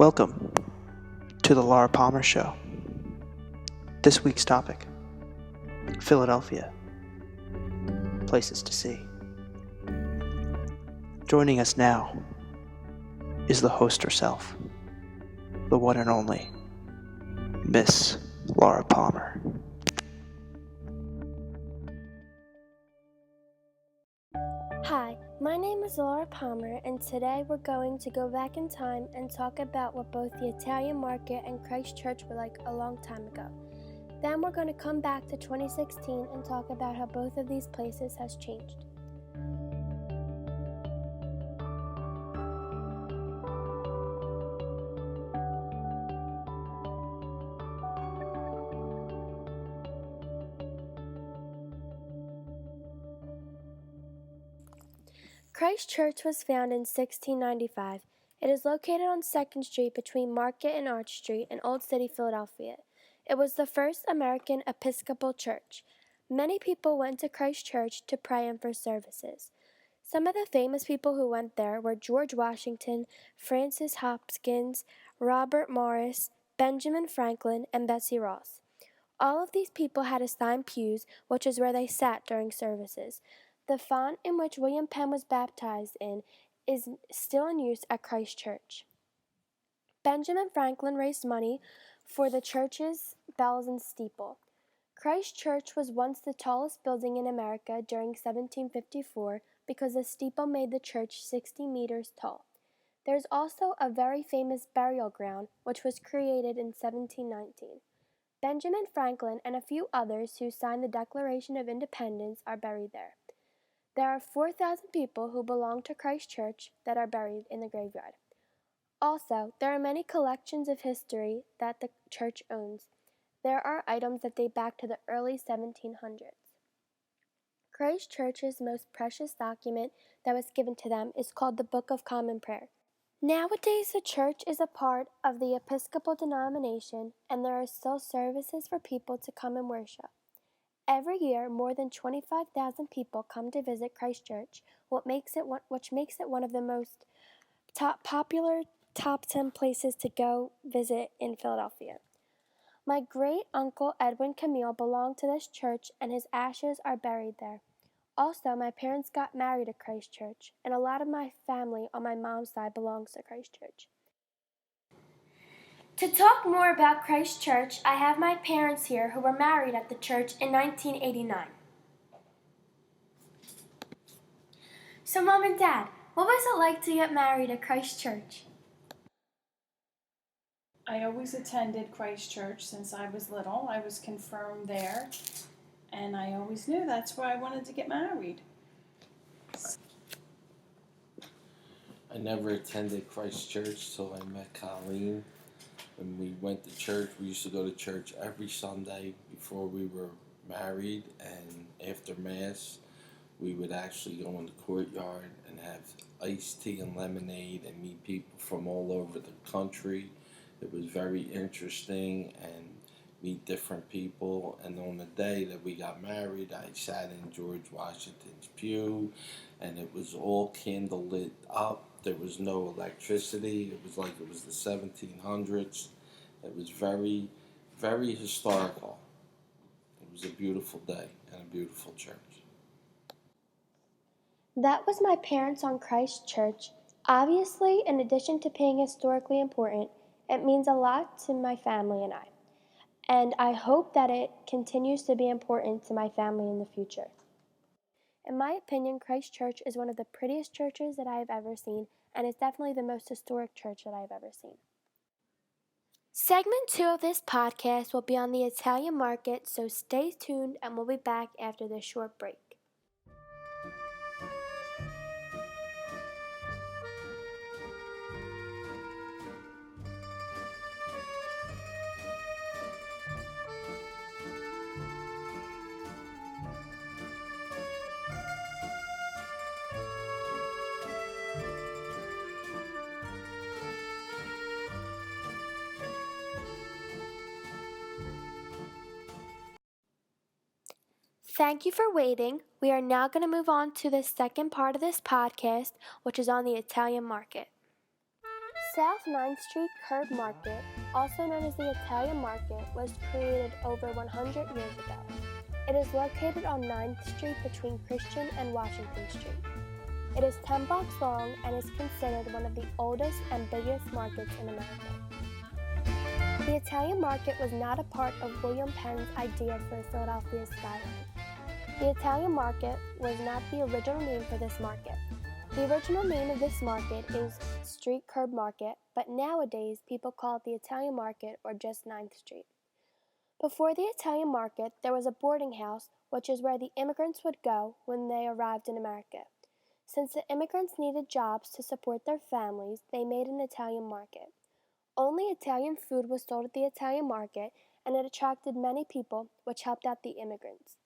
Welcome to the Laura Palmer Show. This week's topic, Philadelphia, places to see. Joining us now is the host herself, the one and only Miss Laura Palmer. Hi, my name is Laura Palmer, and today we're going to go back in time and talk about what both the Italian Market and Christ Church were like a long time ago. Then we're going to come back to 2016 and talk about how both of these places has changed. Christ Church was founded in 1695. It is located on 2nd Street between Market and Arch Street in Old City, Philadelphia. It was the first American Episcopal church. Many people went to Christ Church to pray and for services. Some of the famous people who went there were George Washington, Francis Hopkins, Robert Morris, Benjamin Franklin, and Betsy Ross. All of these people had assigned pews, which is where they sat during services. The font in which William Penn was baptized in is still in use at Christ Church. Benjamin Franklin raised money for the church's bells and steeple. Christ Church was once the tallest building in America during 1754 because the steeple made the church 60 meters tall. There's also a very famous burial ground which was created in 1719. Benjamin Franklin and a few others who signed the Declaration of Independence are buried there. There are 4,000 people who belong to Christ Church that are buried in the graveyard. Also, there are many collections of history that the church owns. There are items that date back to the early 1700s. Christ Church's most precious document that was given to them is called the Book of Common Prayer. Nowadays, the church is a part of the Episcopal denomination, and there are still services for people to come and worship. Every year, more than 25,000 people come to visit Christ Church, which makes it one of the most popular top 10 places to go visit in Philadelphia. My great-uncle Edwin Camille belonged to this church, and his ashes are buried there. Also, my parents got married at Christ Church, and a lot of my family on my mom's side belongs to Christ Church. To talk more about Christ Church, I have my parents here who were married at the church in 1989. So, Mom and Dad, what was it like to get married at Christ Church? I always attended Christ Church since I was little. I was confirmed there, and I always knew that's where I wanted to get married. I never attended Christ Church till I met Colleen. When we went to church, we used to go to church every Sunday before we were married, and after Mass, we would actually go in the courtyard and have iced tea and lemonade and meet people from all over the country. It was very interesting and meet different people. And on the day that we got married, I sat in George Washington's pew, and it was all candlelit up. There was no electricity. It was like it was the 1700s. It was very, very historical. It was a beautiful day and a beautiful church. That was my parents on Christ Church. Obviously, in addition to being historically important, it means a lot to my family and I. And I hope that it continues to be important to my family in the future. In my opinion, Christ Church is one of the prettiest churches that I have ever seen, and it's definitely the most historic church that I have ever seen. Segment 2 of this podcast will be on the Italian Market, so stay tuned and we'll be back after this short break. Thank you for waiting. We are now going to move on to the second part of this podcast, which is on the Italian Market. South 9th Street Curb Market, also known as the Italian Market, was created over 100 years ago. It is located on 9th Street between Christian and Washington Street. It is 10 blocks long and is considered one of the oldest and biggest markets in America. The Italian Market was not a part of William Penn's idea for Philadelphia's skyline. The Italian Market was not the original name for this market. The original name of this market is Street Curb Market, but nowadays people call it the Italian Market or just 9th Street. Before the Italian Market, there was a boarding house, which is where the immigrants would go when they arrived in America. Since the immigrants needed jobs to support their families, they made an Italian Market. Only Italian food was sold at the Italian Market, and it attracted many people, which helped out the immigrants.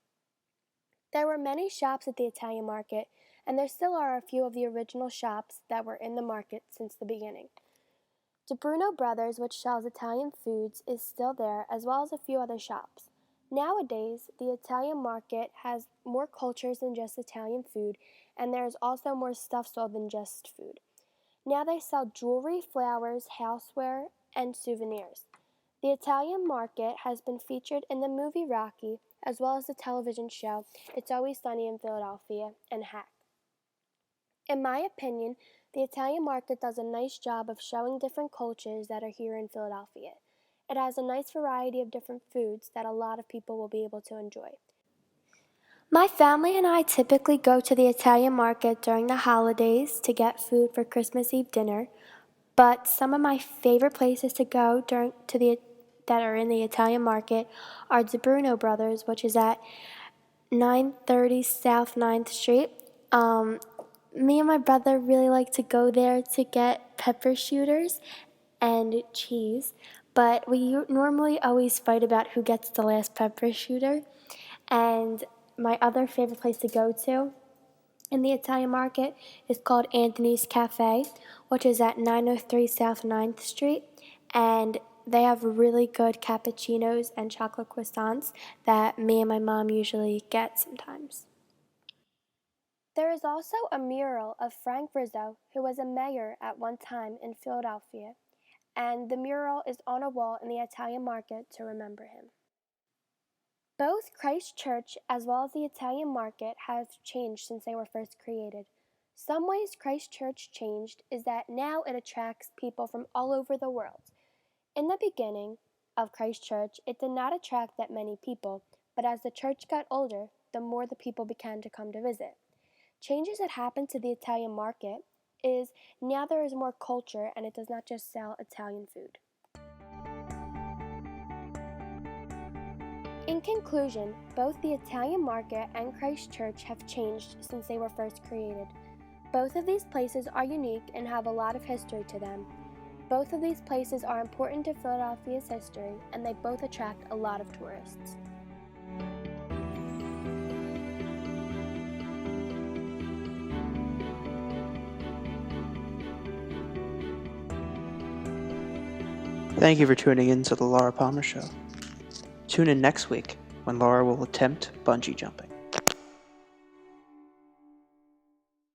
There were many shops at the Italian Market, and there still are a few of the original shops that were in the market since the beginning. DeBruno Brothers, which sells Italian foods, is still there, as well as a few other shops. Nowadays, the Italian Market has more cultures than just Italian food, and there is also more stuff sold than just food. Now they sell jewelry, flowers, houseware, and souvenirs. The Italian Market has been featured in the movie Rocky, as well as the television show It's Always Sunny in Philadelphia and Hack. In my opinion, the Italian Market does a nice job of showing different cultures that are here in Philadelphia. It has a nice variety of different foods that a lot of people will be able to enjoy. My family and I typically go to the Italian Market during the holidays to get food for Christmas Eve dinner, but some of my favorite places to go that are in the Italian Market are DeBruno Brothers, which is at 930 South 9th Street. Me and my brother really like to go there to get pepper shooters and cheese, but we normally always fight about who gets the last pepper shooter. And my other favorite place to go to in the Italian Market is called Anthony's Cafe, which is at 903 South 9th Street, and they have really good cappuccinos and chocolate croissants that me and my mom usually get sometimes. There is also a mural of Frank Rizzo, who was a mayor at one time in Philadelphia, and the mural is on a wall in the Italian Market to remember him. Both Christ Church as well as the Italian Market have changed since they were first created. Some ways Christ Church changed is that now it attracts people from all over the world. In the beginning of Christ Church, it did not attract that many people, but as the church got older, the more the people began to come to visit. Changes that happened to the Italian Market is now there is more culture and it does not just sell Italian food. In conclusion, both the Italian Market and Christ Church have changed since they were first created. Both of these places are unique and have a lot of history to them. Both of these places are important to Philadelphia's history, and they both attract a lot of tourists. Thank you for tuning in to the Laura Palmer Show. Tune in next week when Laura will attempt bungee jumping.